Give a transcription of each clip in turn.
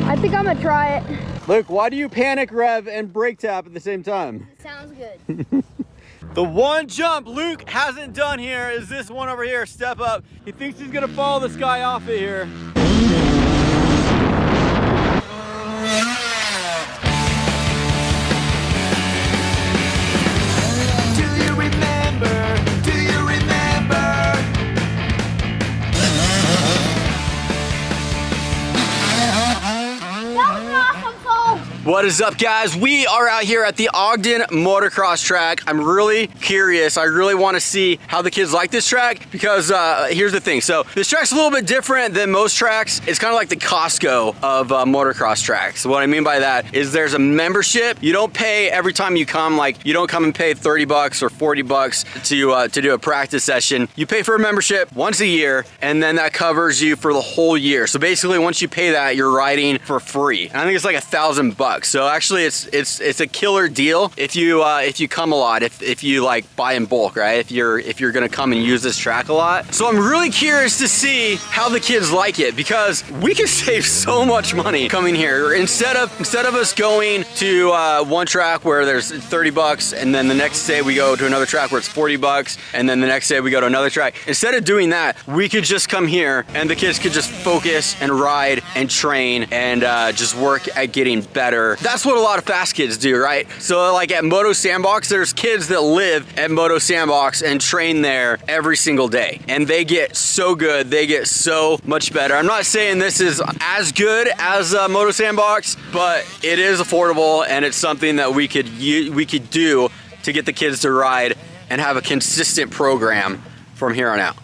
I think I'm gonna try it. Luke, why do you panic rev and brake tap at the same time? Sounds good. The one jump Luke hasn't done here is this one over here, step up. He thinks he's gonna follow this guy off of here. What is up, guys? We are out here at the Ogden Motocross Track. I'm really curious. I really want to see how the kids like this track because here's the thing. So this track's a little bit different than most tracks. It's kind of like the Costco of motocross tracks. So what I mean by that is there's a membership. You don't pay every time you come. Like you don't come and pay 30 bucks or 40 bucks to do a practice session. You pay for a membership once a year, and then that covers you for the whole year. So basically, once you pay that, you're riding for free. And I think it's like $1,000. So actually it's a killer deal if you come a lot, if you like buy in bulk, right? If you're gonna come and use this track a lot. So I'm really curious to see how the kids like it because we can save so much money coming here. Instead of us going to one track where there's 30 bucks and then the next day we go to another track where it's 40 bucks and then the next day we go to another track. Instead of doing that, we could just come here and the kids could just focus and ride and train and just work at getting better. That's what a lot of fast kids do, right? So like at Moto Sandbox, there's kids that live at Moto Sandbox and train there every single day. And they get so good, they get so much better. I'm not saying this is as good as Moto Sandbox, but it is affordable and it's something that we could do to get the kids to ride and have a consistent program from here on out.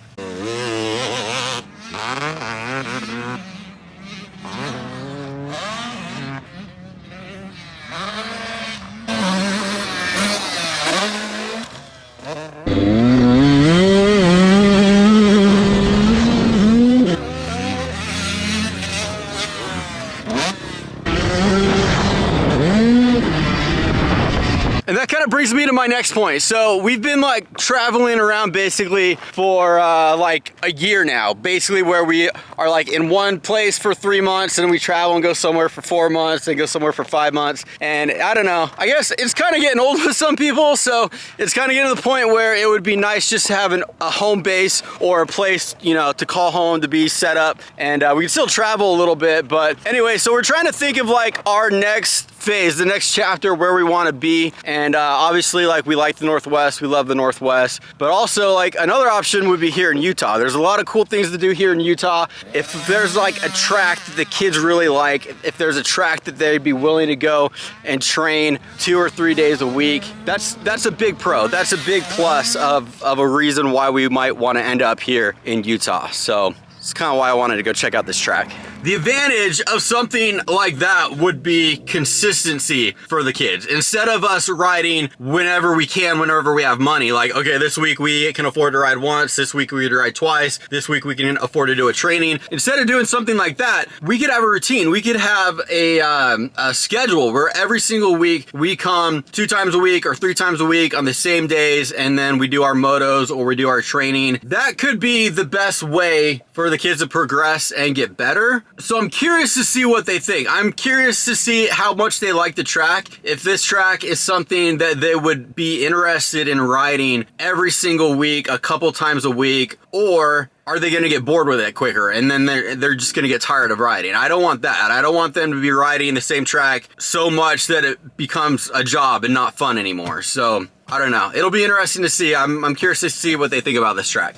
And that kind of brings me to my next point. So we've been like traveling around basically for like a year now, basically where we are like in one place for 3 months and we travel and go somewhere for 4 months and go somewhere for 5 months. And I don't know, I guess it's kind of getting old with some people. So it's kind of getting to the point where it would be nice just to have a home base or a place, you know, to call home, to be set up. And we can still travel a little bit, but anyway, so we're trying to think of like our next phase, the next chapter where we want to be. And obviously, like, we like the Northwest, we love the Northwest, but also like another option would be here in Utah. There's a lot of cool things to do here in Utah. If there's like a track that the kids really like, if there's a track that they'd be willing to go and train 2 or 3 days a week, that's a big pro. That's a big plus of a reason why we might want to end up here in Utah. So it's kind of why I wanted to go check out this track. The advantage of something like that would be consistency for the kids. Instead of us riding whenever we can, whenever we have money, like, okay, this week we can afford to ride once, this week we can ride twice, this week we can afford to do a training. Instead of doing something like that, we could have a routine. We could have a schedule where every single week we come 2 times a week or 3 times a week on the same days, and then we do our motos or we do our training. That could be the best way for the kids to progress and get better. So I'm curious to see what they think. I'm curious to see how much they like the track. If this track is something that they would be interested in riding every single week, a couple times a week, or are they gonna get bored with it quicker and then they're just gonna get tired of riding? I don't want that. I don't want them to be riding the same track so much that it becomes a job and not fun anymore. So I don't know. It'll be interesting to see. I'm curious to see what they think about this track.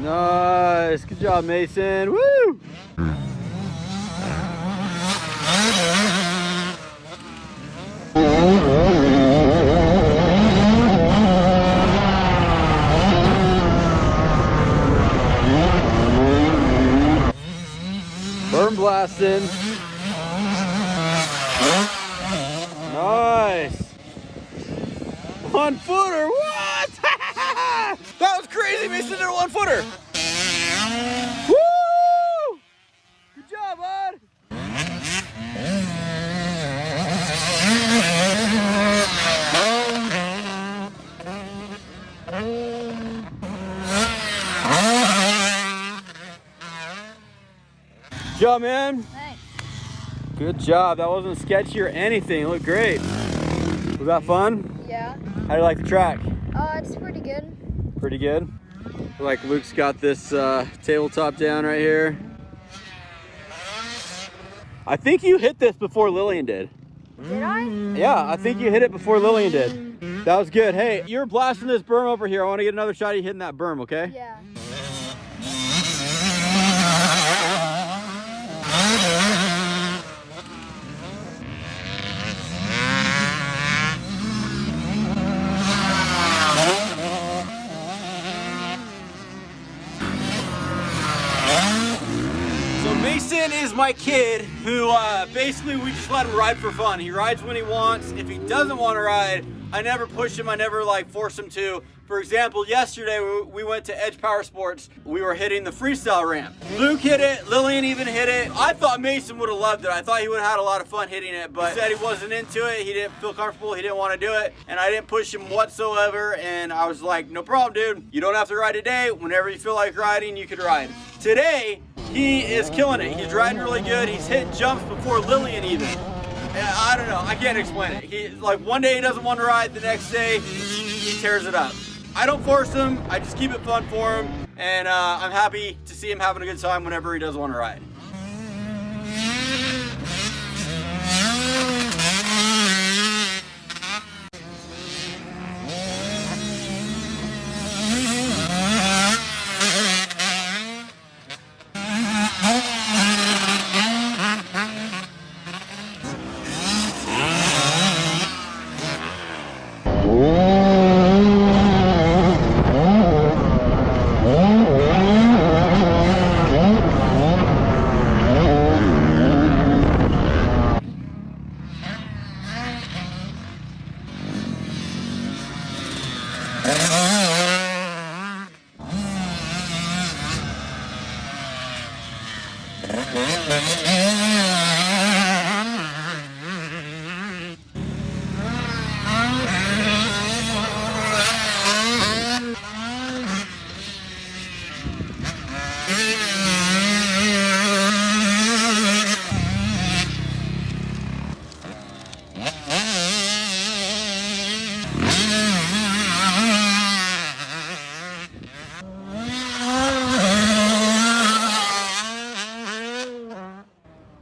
Nice, good job, Mason. Woo! Berm blasting. Nice. 1 footer, what? That was crazy, Mason did a 1 footer. Woo! Good job, bud. Good job, man. Thanks. Good job. That wasn't sketchy or anything. It looked great. Was that fun? Yeah. How do you like the track? It's pretty good. Pretty good. Like Luke's got this tabletop down right here. I think you hit this before Lillian did. Did I? Yeah, I think you hit it before Lillian did. That was good. Hey, you're blasting this berm over here. I want to get another shot of you hitting that berm, okay? Yeah. Mason is my kid who basically we just let him ride for fun. He rides when he wants. If he doesn't want to ride, I never push him. I never like force him to. For example, yesterday we went to Edge Power Sports. We were hitting the freestyle ramp. Luke hit it, Lillian even hit it. I thought Mason would have loved it. I thought he would have had a lot of fun hitting it, but he said he wasn't into it. He didn't feel comfortable. He didn't want to do it. And I didn't push him whatsoever. And I was like, no problem, dude. You don't have to ride today. Whenever you feel like riding, you could ride. Today, he is killing it. He's riding really good. He's hitting jumps before Lillian even. And I don't know, I can't explain it. He like one day he doesn't want to ride, the next day he tears it up. I don't force him, I just keep it fun for him, and I'm happy to see him having a good time whenever he does want to ride.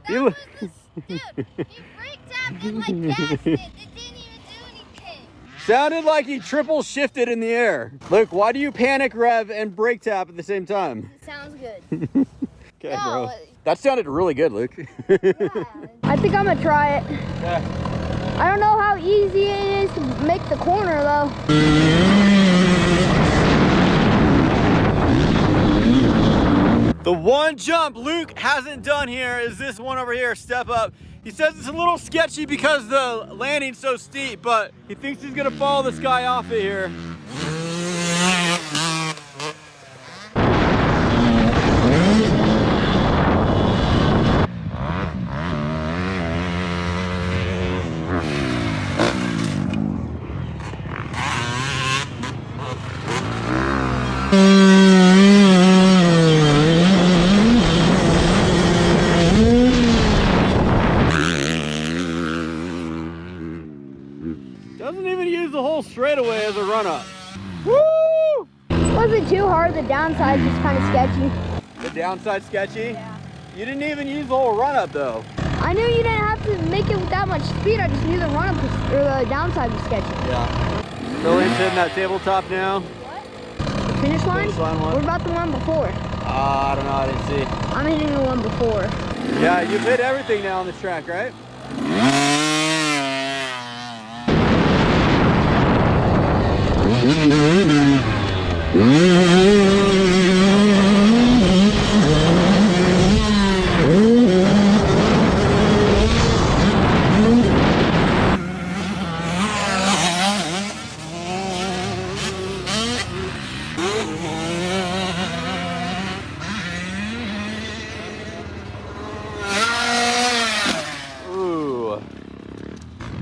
Dude, he braked up and like gassed it. It didn't even do anything. Sounded like he triple shifted in the air. Luke, why do you panic rev and brake tap at the same time? It sounds good. Okay, bro. That sounded really good, Luke. Yeah. I think I'm gonna try it. Yeah. I don't know how easy it is to make the corner though. The one jump Luke hasn't done here is this one over here, step up. He says it's a little sketchy because the landing's so steep, but he thinks he's gonna follow this guy off it here. Doesn't even use the whole straightaway as a run-up. Woo! Wasn't too hard. The downside just kind of sketchy. The downside sketchy? Yeah. You didn't even use the whole run-up though. I knew you didn't have to make it with that much speed. I just knew the run-up or the downside was sketchy. Yeah. Lillian's hitting that tabletop now. What? The finish line? Finish line one. What about the one before? I don't know, I didn't see. I'm hitting the one before. Yeah, you've hit everything now on this track, right?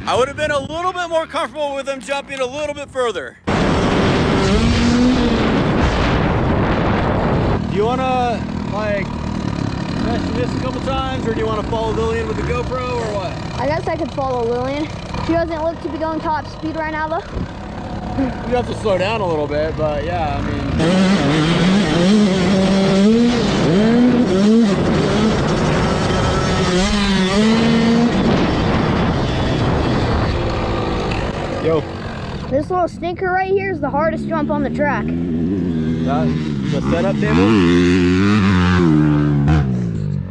I would have been a little bit more comfortable with him jumping a little bit further. Do you want to, like, smash this a couple times, or do you want to follow Lillian with the GoPro, or what? I guess I could follow Lillian. She doesn't look to be going top speed right now, though. You have to slow down a little bit, but yeah, I mean. Yo. This little stinker right here is the hardest jump on the track. The setup table?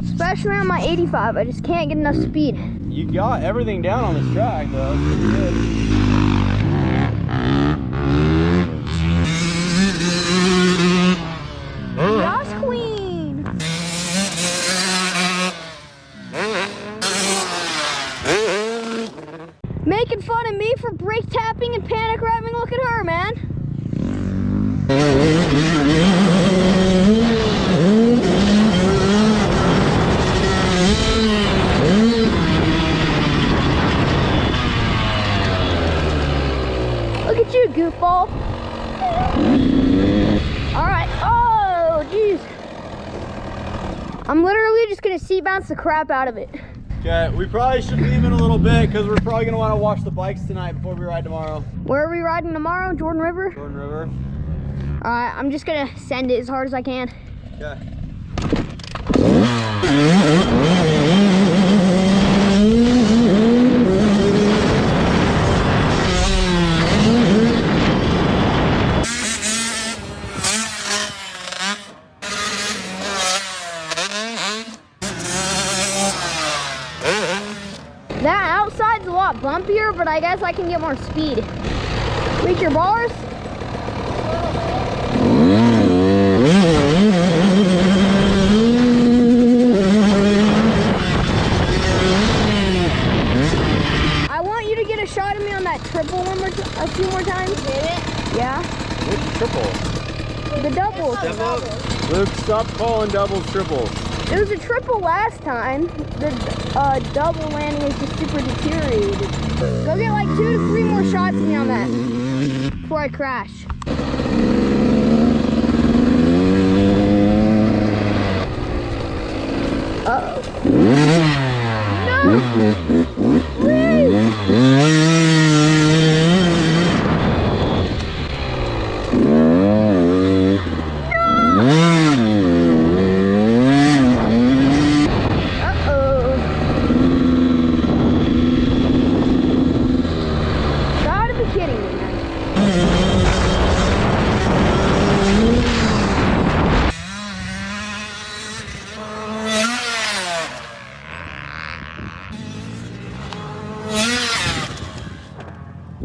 Especially on my 85, I just can't get enough speed. You got everything down on this track, though. It's pretty good. Yas Queen! Making fun of me for brake tapping and panic revving. Look at her, man. Look at you, goofball. All right. Oh, jeez. I'm literally just gonna seat bounce the crap out of it. Okay, we probably should leave in a little bit because we're probably gonna want to wash the bikes tonight before we ride tomorrow. Where are we riding tomorrow? Jordan River? Jordan River. All right, I'm just gonna send it as hard as I can. Okay. That outside's a lot bumpier, but I guess I can get more speed. Reach your bars? I want you to get a shot of me on that triple a few more times. Did it? Yeah. What's triple? The doubles. Luke, stop calling doubles triples. It was a triple last time. The double landing is just super deteriorated. Go get like 2 to 3 more shots of me on that before I crash. Uh-oh. No! Please!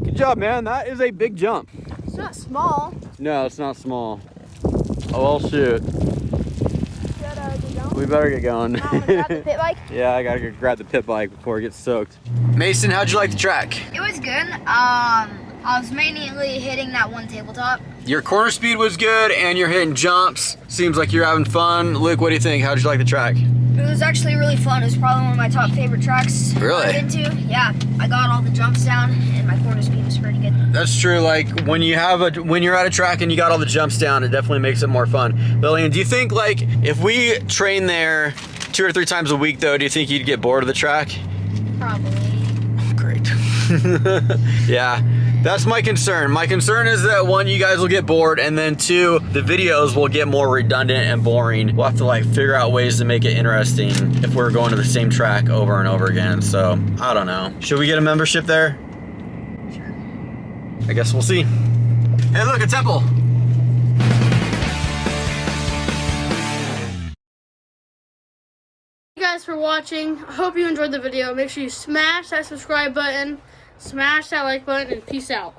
Good job, man. That is a big jump. It's not small. No, it's not small. Oh, well, shoot. We better get going. Grab the pit bike. Yeah, I gotta go grab the pit bike before it gets soaked. Mason, how'd you like the track? It was good. I was mainly hitting that one tabletop. Your corner speed was good, and you're hitting jumps. Seems like you're having fun. Luke, what do you think? How'd you like the track? It was actually really fun. It was probably one of my top favorite tracks Really? I've been to. Yeah, I got all the jumps down, and my corner speed was pretty good. That's true. Like when you're at a track and you got all the jumps down, it definitely makes it more fun. Lillian, do you think like if we train there 2 or 3 times a week, though, do you think you'd get bored of the track? Probably. Great. Yeah. That's my concern. My concern is that 1, you guys will get bored, and then 2, the videos will get more redundant and boring. We'll have to like figure out ways to make it interesting if we're going to the same track over and over again. So I don't know. Should we get a membership there? Sure. I guess we'll see. Hey, look, a temple. Thank you guys for watching. I hope you enjoyed the video. Make sure you smash that subscribe button, smash that like button, and peace out.